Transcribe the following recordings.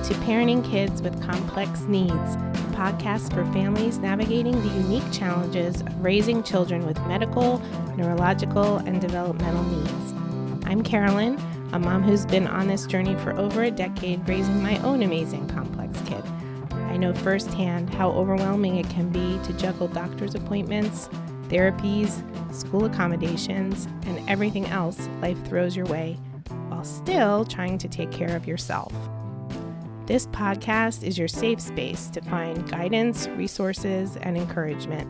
to Parenting Kids with Complex Needs, a podcast for families navigating the unique challenges of raising children with medical, neurological, and developmental needs. I'm Carolyn, a mom who's been on this journey for over a decade raising my own amazing complex kid. I know firsthand how overwhelming it can be to juggle doctor's appointments, therapies, school accommodations, and everything else life throws your way, while still trying to take care of yourself. This podcast is your safe space to find guidance, resources, and encouragement.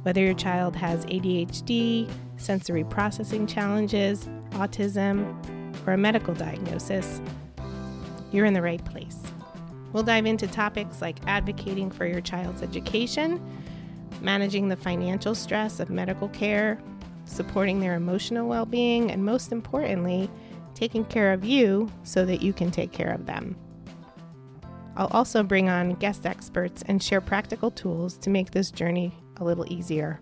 Whether your child has ADHD, sensory processing challenges, autism, or a medical diagnosis, you're in the right place. We'll dive into topics like advocating for your child's education, managing the financial stress of medical care, supporting their emotional well-being, and most importantly, taking care of you so that you can take care of them. I'll also bring on guest experts and share practical tools to make this journey a little easier.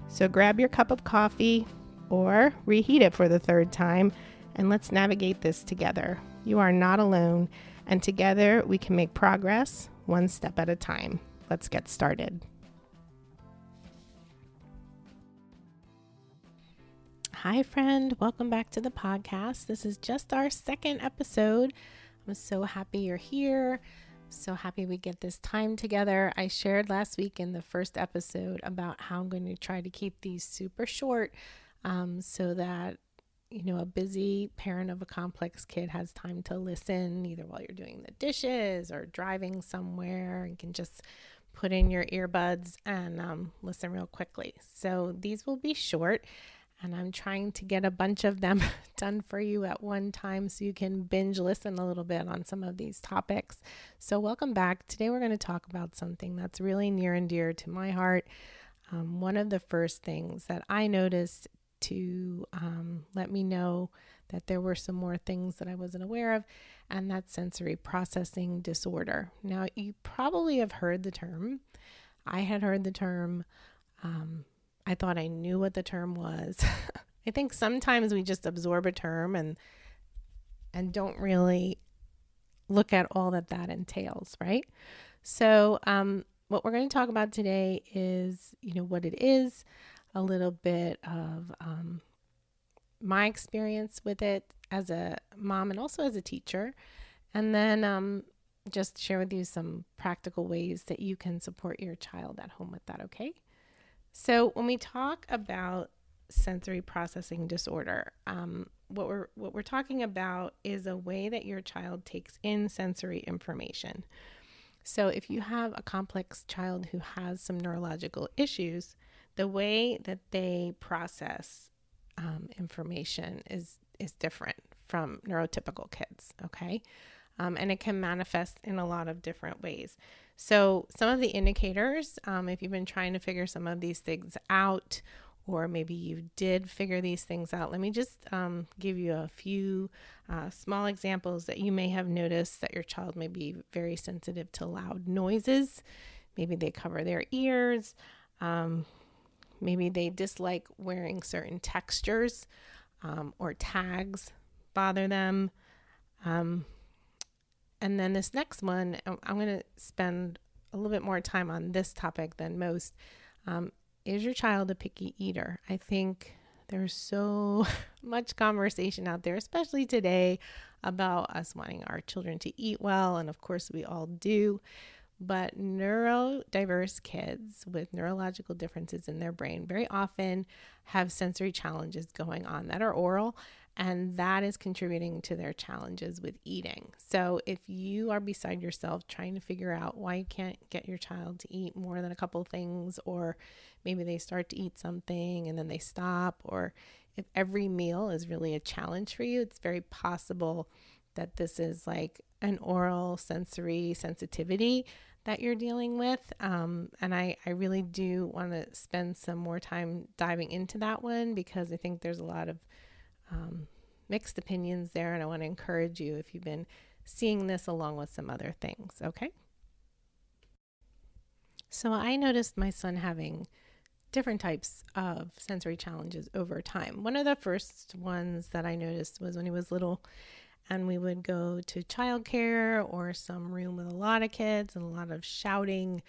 So grab your cup of coffee or reheat it for the third time, and let's navigate this together. You are not alone, and together we can make progress one step at a time. Let's get started. Hi, friend. Welcome back to the podcast. This is just our second episode. I'm so happy you're here. So happy we get this time together. I shared last week in the first episode about how I'm going to try to keep these super short so that, a busy parent of a complex kid has time to listen either while you're doing the dishes or driving somewhere and can just put in your earbuds and listen real quickly. So these will be short. And I'm trying to get a bunch of them done for you at one time so you can binge listen a little bit on some of these topics. So welcome back. Today we're going to talk about something that's really near and dear to my heart. One of the first things that I noticed to let me know that there were some more things that I wasn't aware of, and that's sensory processing disorder. Now, you probably have heard the term. I had heard the term. I thought I knew what the term was. I think sometimes we just absorb a term and don't really look at all that entails, right? So what we're going to talk about today is, what it is, a little bit of my experience with it as a mom and also as a teacher, and then just share with you some practical ways that you can support your child at home with that, okay? So when we talk about sensory processing disorder, what we're talking about is a way that your child takes in sensory information. So if you have a complex child who has some neurological issues, the way that they process information is different from neurotypical kids, okay? And it can manifest in a lot of different ways. So some of the indicators, if you've been trying to figure some of these things out, or maybe you did figure these things out, let me just give you a few small examples that you may have noticed that your child may be very sensitive to loud noises. Maybe they cover their ears. Maybe they dislike wearing certain textures or tags bother them. And then this next one, I'm going to spend a little bit more time on this topic than most. Is your child a picky eater? I think there's so much conversation out there, especially today, about us wanting our children to eat well. And of course, we all do. But neurodiverse kids with neurological differences in their brain very often have sensory challenges going on that are oral, and that is contributing to their challenges with eating. So if you are beside yourself trying to figure out why you can't get your child to eat more than a couple things, or maybe they start to eat something and then they stop, or if every meal is really a challenge for you, it's very possible that this is like an oral sensory sensitivity that you're dealing with. And I really do want to spend some more time diving into that one, because I think there's a lot of mixed opinions there. And I want to encourage you if you've been seeing this along with some other things. Okay. So I noticed my son having different types of sensory challenges over time. One of the first ones that I noticed was when he was little, and we would go to childcare or some room with a lot of kids and a lot of shouting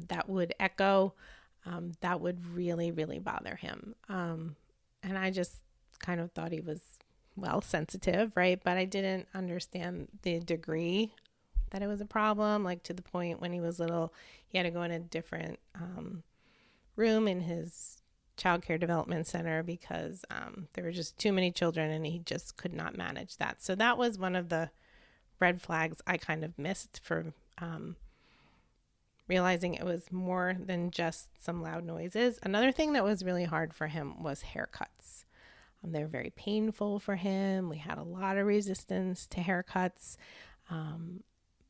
that would echo, that would really, really bother him. And I just kind of thought he was, well, sensitive, right? But I didn't understand the degree that it was a problem, like to the point when he was little, he had to go in a different room in his child care development center because there were just too many children and he just could not manage that. So that was one of the red flags I kind of missed for realizing it was more than just some loud noises. Another thing that was really hard for him was haircuts. They were very painful for him. We had a lot of resistance to haircuts.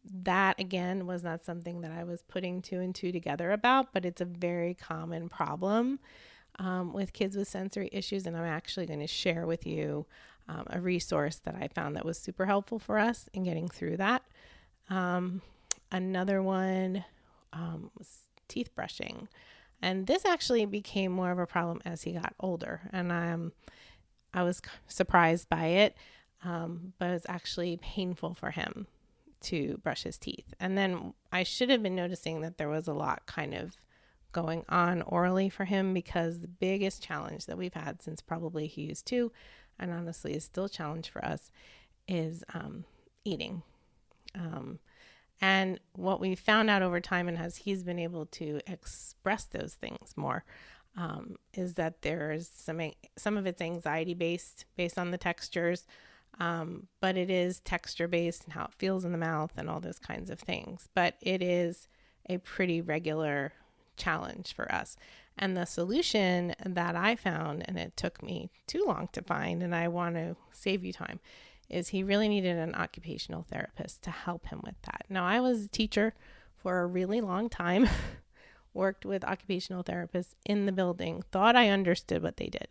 That, again, was not something that I was putting two and two together about, but it's a very common problem with kids with sensory issues. And I'm actually going to share with you a resource that I found that was super helpful for us in getting through that. Another one was teeth brushing. And this actually became more of a problem as he got older. And I was surprised by it, but it was actually painful for him to brush his teeth. And then I should have been noticing that there was a lot kind of going on orally for him, because the biggest challenge that we've had since probably he was 2, and honestly is still a challenge for us, is eating. And what we found out over time, and as he's been able to express those things more, is that there's some of it's anxiety based on the textures, but it is texture based and how it feels in the mouth and all those kinds of things. But it is a pretty regular challenge for us. And the solution that I found, and it took me too long to find, and I want to save you time, is he really needed an occupational therapist to help him with that. Now, I was a teacher for a really long time, worked with occupational therapists in the building, thought I understood what they did.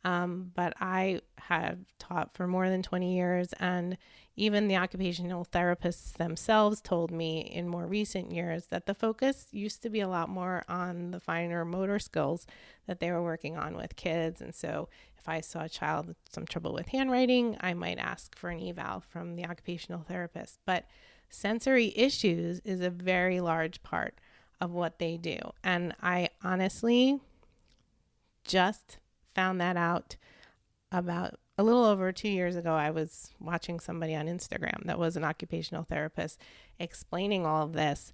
But I have taught for more than 20 years, and even the occupational therapists themselves told me in more recent years that the focus used to be a lot more on the finer motor skills that they were working on with kids. And so if I saw a child with some trouble with handwriting, I might ask for an eval from the occupational therapist. But sensory issues is a very large part of what they do. And I honestly just found that out about a little over 2 years ago. I was watching somebody on Instagram that was an occupational therapist explaining all of this.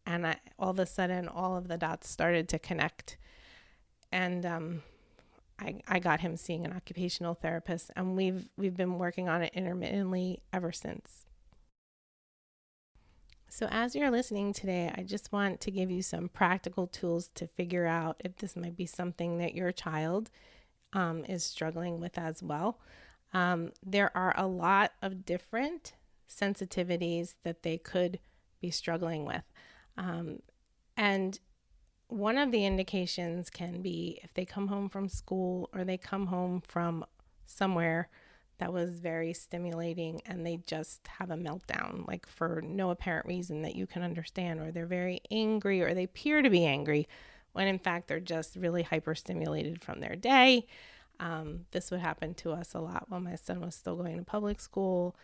And all of a sudden, all of the dots started to connect. And I got him seeing an occupational therapist, and we've been working on it intermittently ever since. So as you're listening today, I just want to give you some practical tools to figure out if this might be something that your child is struggling with as well. There are a lot of different sensitivities that they could be struggling with. And one of the indications can be if they come home from school or they come home from somewhere that was very stimulating and they just have a meltdown, like for no apparent reason that you can understand, or they're very angry or they appear to be angry when in fact they're just really hyperstimulated from their day. This would happen to us a lot while my son was still going to public school.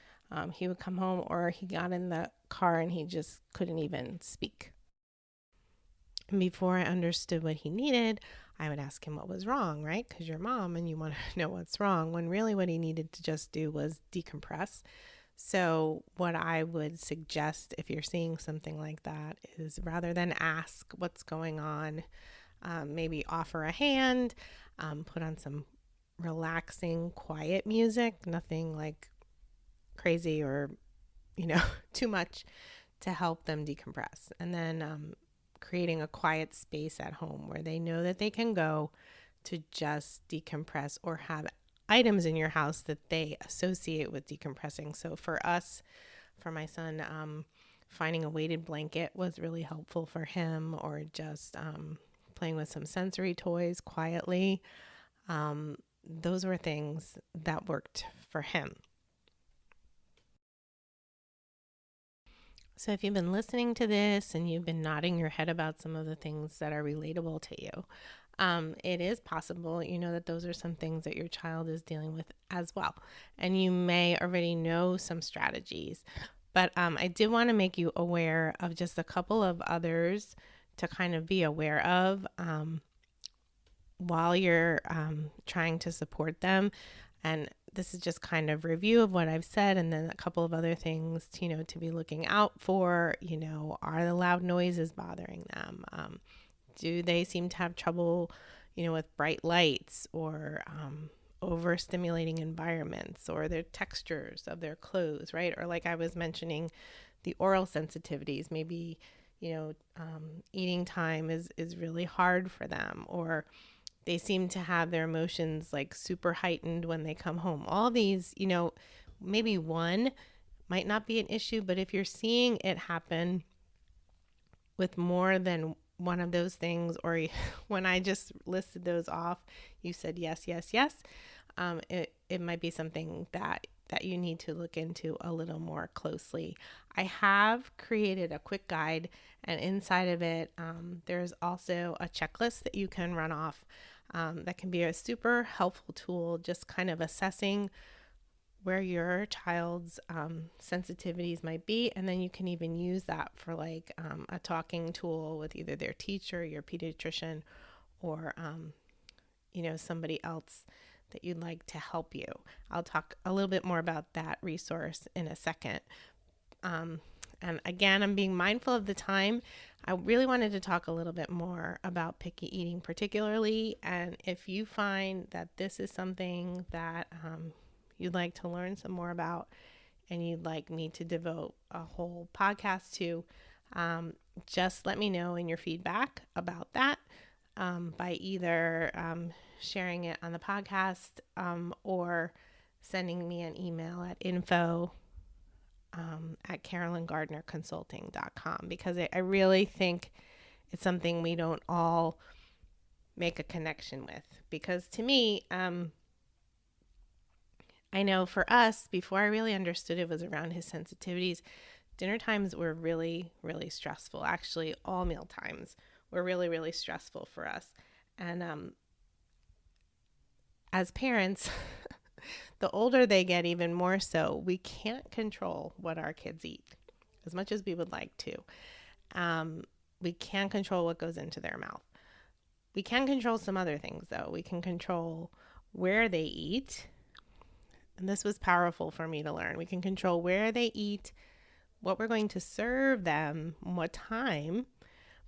He would come home or he got in the car and he just couldn't even speak. And before I understood what he needed, I would ask him what was wrong, right? Because you're mom and you want to know what's wrong, when really what he needed to just do was decompress. So what I would suggest if you're seeing something like that is, rather than ask what's going on, maybe offer a hand, put on some relaxing, quiet music, nothing like crazy or, too much, to help them decompress. And then creating a quiet space at home where they know that they can go to just decompress, or have items in your house that they associate with decompressing. So for us, for my son, finding a weighted blanket was really helpful for him, or just playing with some sensory toys quietly. Those were things that worked for him. So if you've been listening to this and you've been nodding your head about some of the things that are relatable to you, it is possible, that those are some things that your child is dealing with as well. And you may already know some strategies, but I did want to make you aware of just a couple of others to kind of be aware of while you're trying to support them. And this is just kind of review of what I've said, and then a couple of other things, to be looking out for. Are the loud noises bothering them? Do they seem to have trouble, with bright lights or overstimulating environments, or their textures of their clothes, right? Or like I was mentioning, the oral sensitivities, maybe, eating time is really hard for them, or they seem to have their emotions like super heightened when they come home. All these, maybe one might not be an issue, but if you're seeing it happen with more than one of those things, or when I just listed those off, you said yes, yes, yes, it might be something that you need to look into a little more closely. I have created a quick guide, and inside of it, there's also a checklist that you can run off. That can be a super helpful tool, just kind of assessing where your child's sensitivities might be. And then you can even use that for like a talking tool with either their teacher, your pediatrician, or, somebody else that you'd like to help you. I'll talk a little bit more about that resource in a second. And again, I'm being mindful of the time. I really wanted to talk a little bit more about picky eating particularly. And if you find that this is something that you'd like to learn some more about, and you'd like me to devote a whole podcast to, just let me know in your feedback about that by either sharing it on the podcast or sending me an email at info at carolyngardnerconsulting.com, because I really think it's something we don't all make a connection with. Because to me, I know for us, before I really understood it was around his sensitivities, dinner times were really, really stressful. Actually, all meal times were really, really stressful for us. And as parents, the older they get, even more so, we can't control what our kids eat as much as we would like to. We can't control what goes into their mouth. We can control some other things, though. We can control where they eat. And this was powerful for me to learn. We can control where they eat, what we're going to serve them, what time.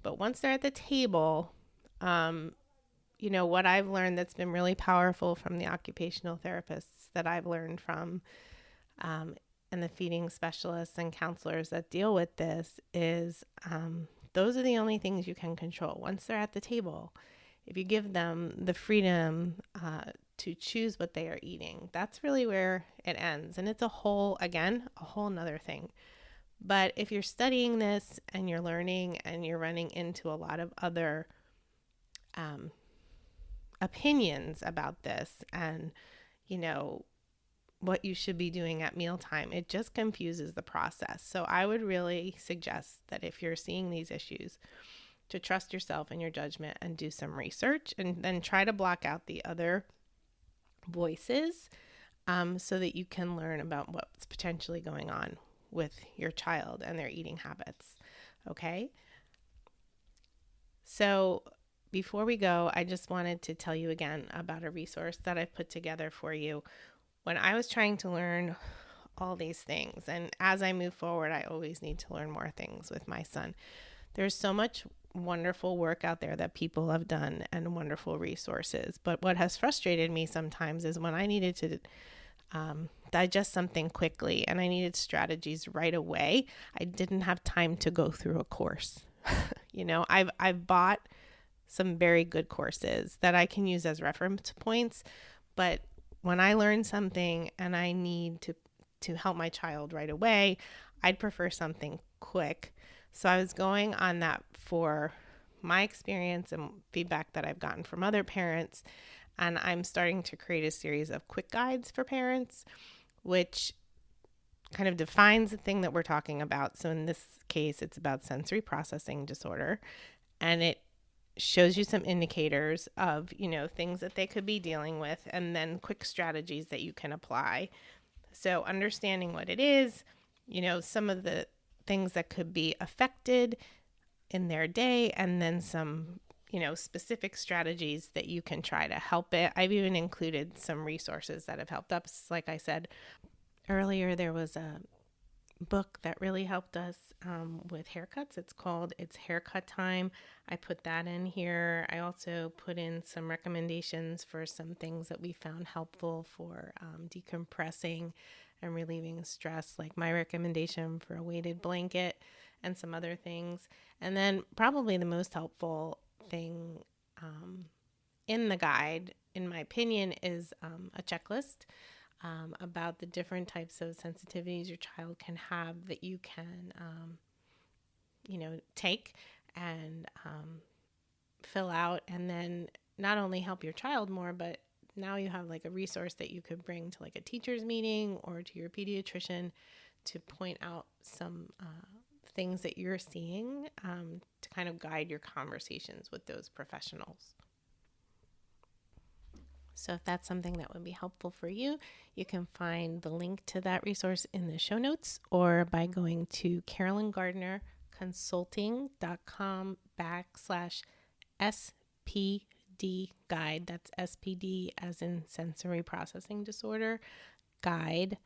But once they're at the table, what I've learned that's been really powerful from the occupational therapists that I've learned from, and the feeding specialists and counselors that deal with this is those are the only things you can control. Once they're at the table, if you give them the freedom to choose what they are eating, that's really where it ends. And it's a whole nother thing. But if you're studying this and you're learning and you're running into a lot of other opinions about this and, what you should be doing at mealtime, it just confuses the process. So I would really suggest that if you're seeing these issues, to trust yourself and your judgment and do some research, and then try to block out the other voices so that you can learn about what's potentially going on with your child and their eating habits. Okay? So before we go, I just wanted to tell you again about a resource that I've put together for you when I was trying to learn all these things. And as I move forward, I always need to learn more things with my son. There's so much wonderful work out there that people have done and wonderful resources. But what has frustrated me sometimes is when I needed to digest something quickly and I needed strategies right away, I didn't have time to go through a course. I've bought some very good courses that I can use as reference points, but when I learn something and I need to help my child right away, I'd prefer something quick. So I was going on that for my experience and feedback that I've gotten from other parents. And I'm starting to create a series of quick guides for parents, which kind of defines the thing that we're talking about. So in this case, it's about sensory processing disorder. And it shows you some indicators of, things that they could be dealing with, and then quick strategies that you can apply. So understanding what it is, some of the things that could be affected in their day, and then some, specific strategies that you can try to help it. I've even included some resources that have helped us. Like I said earlier, there was a book that really helped us with haircuts. It's called It's Haircut Time. I put that in here. I also put in some recommendations for some things that we found helpful for decompressing and relieving stress, like my recommendation for a weighted blanket and some other things. And then probably the most helpful thing in the guide, in my opinion, is a checklist about the different types of sensitivities your child can have that you can, take and fill out, and then not only help your child more, but now you have like a resource that you could bring to like a teacher's meeting or to your pediatrician to point out some things that you're seeing to kind of guide your conversations with those professionals. So if that's something that would be helpful for you, you can find the link to that resource in the show notes, or by going to CarolynGardnerConsulting.com/SPD guide. That's SPD as in sensory processing disorder guide.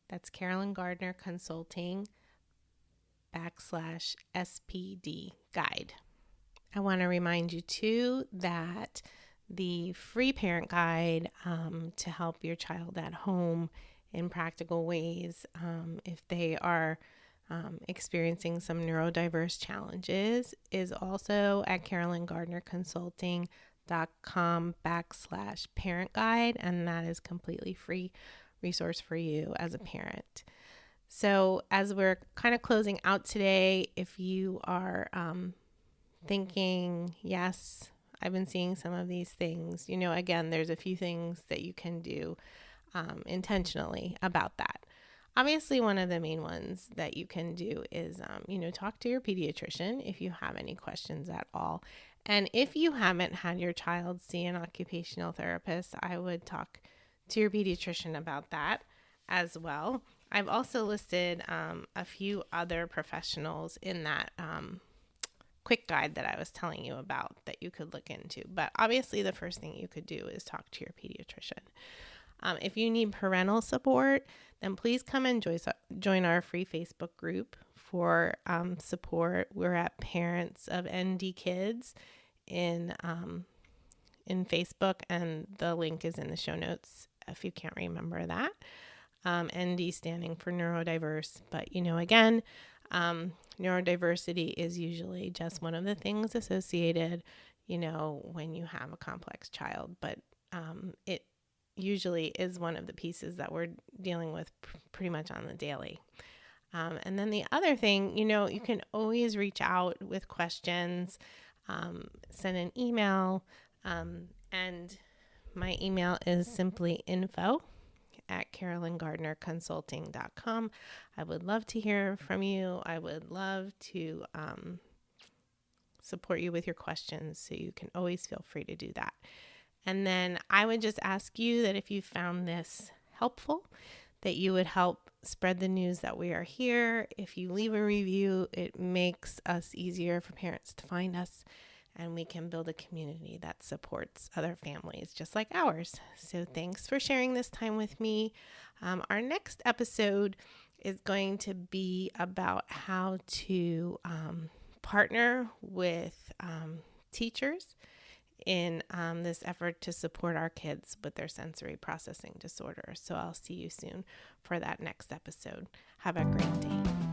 That's CarolynGardnerConsulting.com/SPD guide. I want to remind you too that the free parent guide to help your child at home in practical ways if they are experiencing some neurodiverse challenges is also at CarolynGardnerConsulting.com/parent guide, and that is completely free resource for you as a parent. So as we're kind of closing out today, if you are thinking, yes, I've been seeing some of these things, again, there's a few things that you can do intentionally about that. Obviously, one of the main ones that you can do is, talk to your pediatrician if you have any questions at all. And if you haven't had your child see an occupational therapist, I would talk to your pediatrician about that as well. I've also listed a few other professionals in that quick guide that I was telling you about that you could look into. But obviously the first thing you could do is talk to your pediatrician. If you need parental support, then please come and join our free Facebook group for support. We're at Parents of ND Kids in Facebook, and the link is in the show notes if you can't remember that. ND standing for neurodiverse, but again, neurodiversity is usually just one of the things associated, when you have a complex child, but it usually is one of the pieces that we're dealing with pretty much on the daily. And then the other thing, you can always reach out with questions, send an email, and my email is simply info@CarolynGardnerConsulting.com. I would love to hear from you. I would love to support you with your questions, so you can always feel free to do that. And then I would just ask you that if you found this helpful, that you would help spread the news that we are here. If you leave a review, it makes us easier for parents to find us, and we can build a community that supports other families just like ours. So thanks for sharing this time with me. Our next episode is going to be about how to partner with teachers in this effort to support our kids with their sensory processing disorder. So I'll see you soon for that next episode. Have a great day.